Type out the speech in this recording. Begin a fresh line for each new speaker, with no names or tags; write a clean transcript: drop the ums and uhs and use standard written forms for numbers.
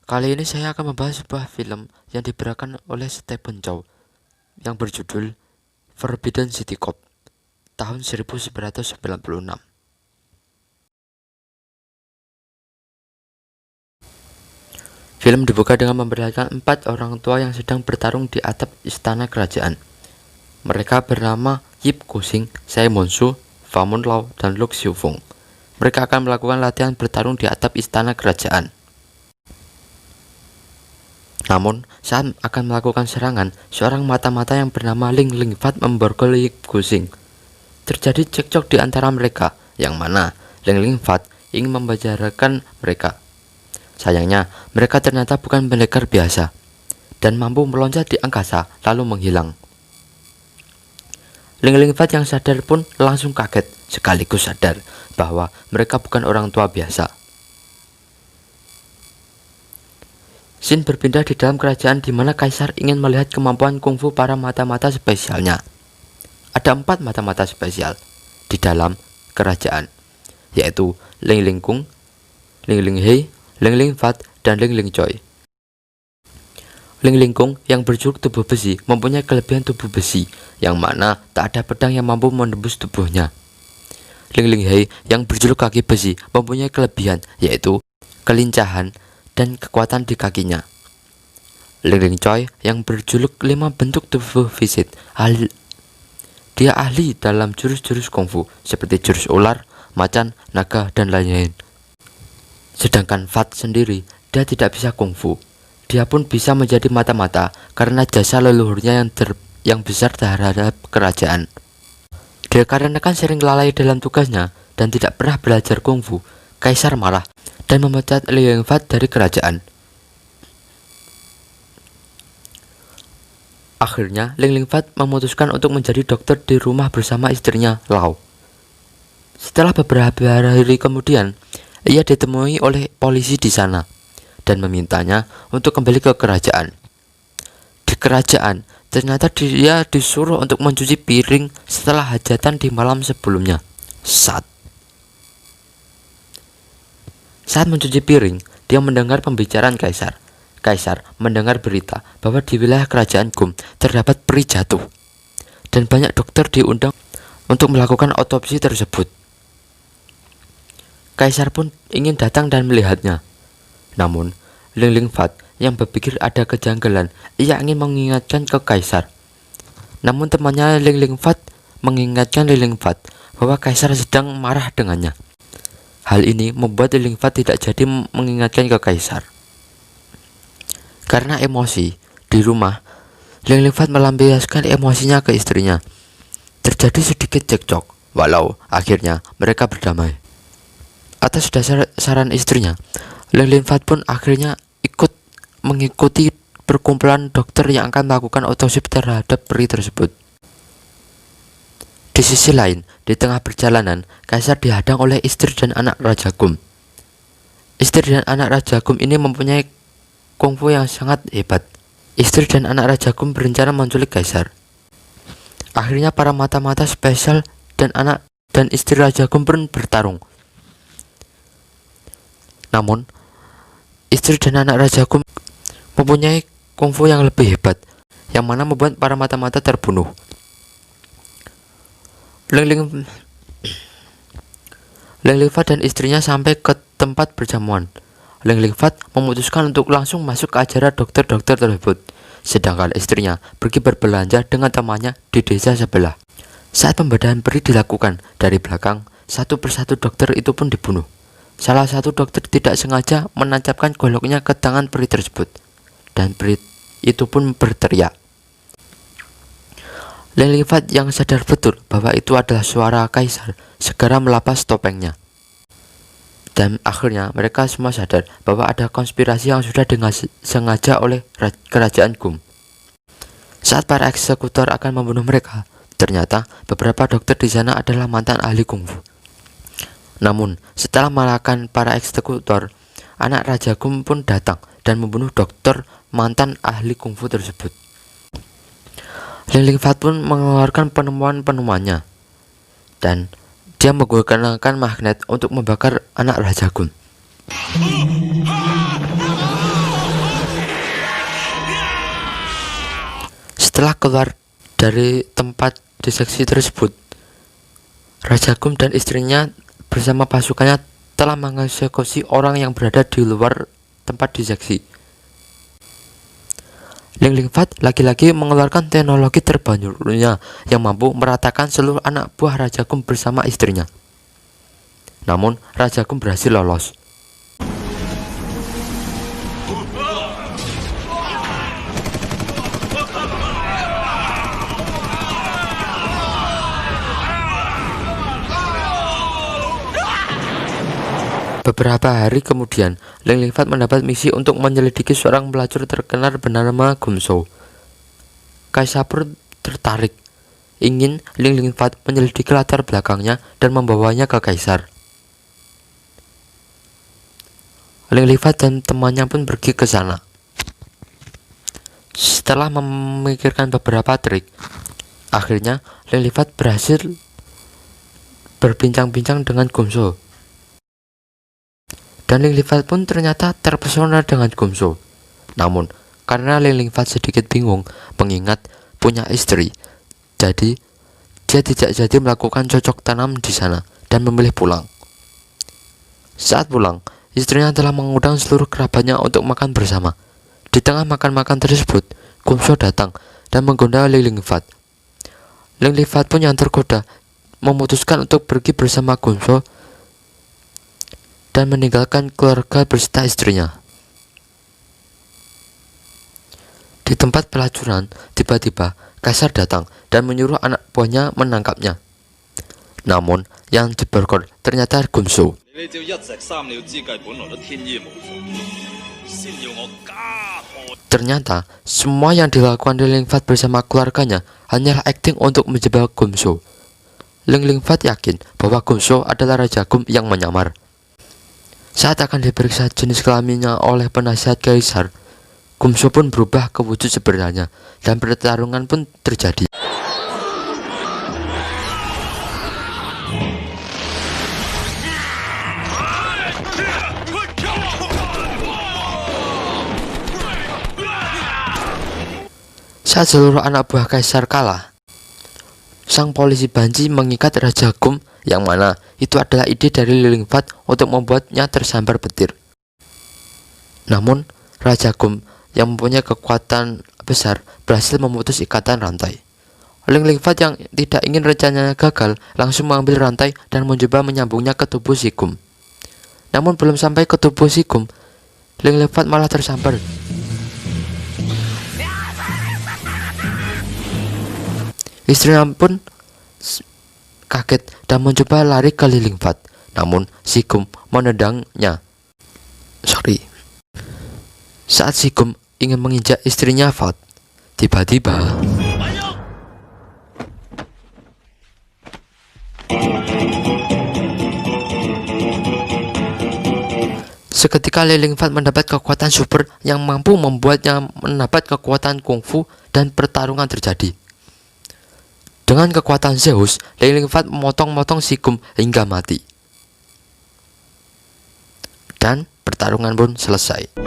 Kali ini saya akan membahas sebuah film yang diberikan oleh Stephen Chow yang berjudul Forbidden City Cop tahun 1996. Film dibuka dengan memperlihatkan 4 orang tua yang sedang bertarung di atap istana kerajaan. Mereka bernama Yip Kusing, Simon Su, Famun Lao, dan Luk Xiufeng. Mereka akan melakukan latihan bertarung di atap istana kerajaan. Namun, saat akan melakukan serangan, seorang mata-mata yang bernama Ling Lingfat memborgol Yip Kusing. Terjadi cekcok di antara mereka, yang mana Ling Lingfat ingin membajarakan mereka. Sayangnya, mereka ternyata bukan pendekar biasa dan mampu meloncat di angkasa lalu menghilang. Ling Lingfat yang sadar pun langsung kaget sekaligus sadar bahwa mereka bukan orang tua biasa. Scene berpindah di dalam kerajaan di mana kaisar ingin melihat kemampuan kungfu para mata-mata spesialnya. Ada 4 mata-mata spesial di dalam kerajaan, yaitu Ling Lingkung, Ling Linghei, Ling Lingfat, dan Ling Lingchoi. Ling Lingkung yang berjuluk tubuh besi mempunyai kelebihan tubuh besi, yang mana tak ada pedang yang mampu menembus tubuhnya. Ling Linghei yang berjuluk kaki besi mempunyai kelebihan, yaitu kelincahan dan kekuatan di kakinya. Ling Lingchoi yang berjuluk 5 bentuk tubuh visit, dia ahli dalam jurus-jurus kungfu seperti jurus ular, macan, naga, dan lain-lain. Sedangkan Fat sendiri, dia tidak bisa kungfu. Dia pun bisa menjadi mata-mata karena jasa leluhurnya yang besar terhadap kerajaan. Dikarenakan sering lalai dalam tugasnya dan tidak pernah belajar kungfu, kaisar marah dan memecat Ling Lingfat dari kerajaan. Akhirnya, Ling Lingfat memutuskan untuk menjadi dokter di rumah bersama istrinya, Lao. Setelah beberapa hari kemudian, ia ditemui oleh polisi di sana dan memintanya untuk kembali ke kerajaan. Di kerajaan, ternyata dia disuruh untuk mencuci piring setelah hajatan di malam sebelumnya. Saat mencuci piring, dia mendengar pembicaraan kaisar. Kaisar mendengar berita bahwa di wilayah kerajaan Gum terdapat peri jatuh dan banyak dokter diundang untuk melakukan otopsi tersebut. Kaisar pun ingin datang dan melihatnya. Namun, Ling Lingfat yang berpikir ada kejanggalan, ia ingin mengingatkan ke kaisar. Namun temannya Ling Lingfat mengingatkan Ling Lingfat bahwa kaisar sedang marah dengannya. Hal ini membuat Ling Lingfat tidak jadi mengingatkan ke kaisar. Karena emosi, di rumah, Ling Lingfat melampiaskan emosinya ke istrinya. Terjadi sedikit cekcok, walau akhirnya mereka berdamai. Atas dasar saran istrinya, Ling Lingfat pun akhirnya mengikuti perkumpulan dokter yang akan melakukan otopsi terhadap peri tersebut. Di sisi lain, di tengah perjalanan, kaisar dihadang oleh istri dan anak Raja Gum. Istri dan anak Raja Gum ini mempunyai kungfu yang sangat hebat. Istri dan anak Raja Gum berencana menculik kaisar. Akhirnya para mata-mata spesial dan anak dan istri Raja Gum pun bertarung. Namun, istri dan anak Raja Gum mempunyai kungfu yang lebih hebat, yang mana membuat para mata-mata terbunuh. Ling Lingfat dan istrinya sampai ke tempat perjamuan. Ling Lingfat memutuskan untuk langsung masuk ke acara dokter-dokter tersebut, sedangkan istrinya pergi berbelanja dengan temannya di desa sebelah. Saat pembedahan peri dilakukan dari belakang, satu persatu dokter itu pun dibunuh. Salah satu dokter tidak sengaja menancapkan goloknya ke tangan peri tersebut, dan peri itu pun berteriak. Ling Lingfat yang sadar betul bahwa itu adalah suara kaisar segera melepas topengnya. Dan akhirnya mereka semua sadar bahwa ada konspirasi yang sudah sengaja oleh kerajaan Gum. Saat para eksekutor akan membunuh mereka, ternyata beberapa dokter di sana adalah mantan ahli kungfu. Namun, setelah mengalahkan para eksekutor, anak Raja Gum pun datang dan membunuh dokter mantan ahli kungfu tersebut. Ling Lingfat pun mengeluarkan penemuan-penemuannya, dan dia menggunakan magnet untuk membakar anak Raja Gum. Setelah keluar dari tempat diseksi tersebut, Raja Gum dan istrinya bersama pasukannya telah mengeksekusi orang yang berada di luar tempat diseksi. Ling Lingfat lagi-lagi mengeluarkan teknologi terbarunya yang mampu meratakan seluruh anak buah Raja Gum bersama istrinya. Namun, Raja Gum berhasil lolos. Beberapa hari kemudian, Ling Lingfat mendapat misi untuk menyelidiki seorang pelacur terkenal bernama Gumshow. Kaisar pun tertarik, ingin Ling Lingfat menyelidiki latar belakangnya dan membawanya ke Kaisar. Ling Lingfat dan temannya pun pergi ke sana. Setelah memikirkan beberapa trik, akhirnya Ling Lingfat berhasil berbincang-bincang dengan Gumshow. Dan Ling Lingfat pun ternyata terpesona dengan Gumshow. Namun, karena Ling Lingfat sedikit bingung mengingat punya istri, jadi dia tidak jadi melakukan cocok tanam di sana dan memilih pulang. Saat pulang, istrinya telah mengundang seluruh kerabatnya untuk makan bersama. Di tengah makan-makan tersebut, Gumshow datang dan menggoda Ling Lingfat. Ling Lingfat pun yang tergoda memutuskan untuk pergi bersama Gumshow dan meninggalkan keluarga beserta istrinya. Di tempat pelacuran, tiba-tiba Kaisar datang dan menyuruh anak buahnya menangkapnya. Namun, yang diborgol ternyata Gumshow. Ternyata, semua yang dilakukan Ling Lingfat bersama keluarganya hanyalah akting untuk menjebak Gumshow. Ling Lingfat yakin bahwa Gumshow adalah Raja Gum yang menyamar. Saat akan diperiksa jenis kelaminnya oleh penasihat Kaisar, Gumshow pun berubah ke wujud sebenarnya dan pertarungan pun terjadi. Saat seluruh anak buah Kaisar kalah, sang polisi Banji mengikat Raja Gum yang mana itu adalah ide dari Ling Lingfat untuk membuatnya tersambar petir. Namun, Raja Gum yang mempunyai kekuatan besar berhasil memutus ikatan rantai. Ling Lingfat yang tidak ingin rencananya gagal langsung mengambil rantai dan mencoba menyambungnya ke tubuh si Gum. Namun belum sampai ke tubuh si Gum, Ling Lingfat malah tersambar. Istrinya pun kaget dan mencoba lari ke Ling Lingfat, namun si Gum menendangnya. Saat si Gum ingin menginjak istrinya Fat, tiba-tiba seketika Ling Lingfat mendapat kekuatan super yang mampu membuatnya mendapat kekuatan kungfu dan pertarungan terjadi. Dengan kekuatan Zeus, Ling Lingfat memotong-motong si Gum hingga mati. Dan pertarungan pun selesai.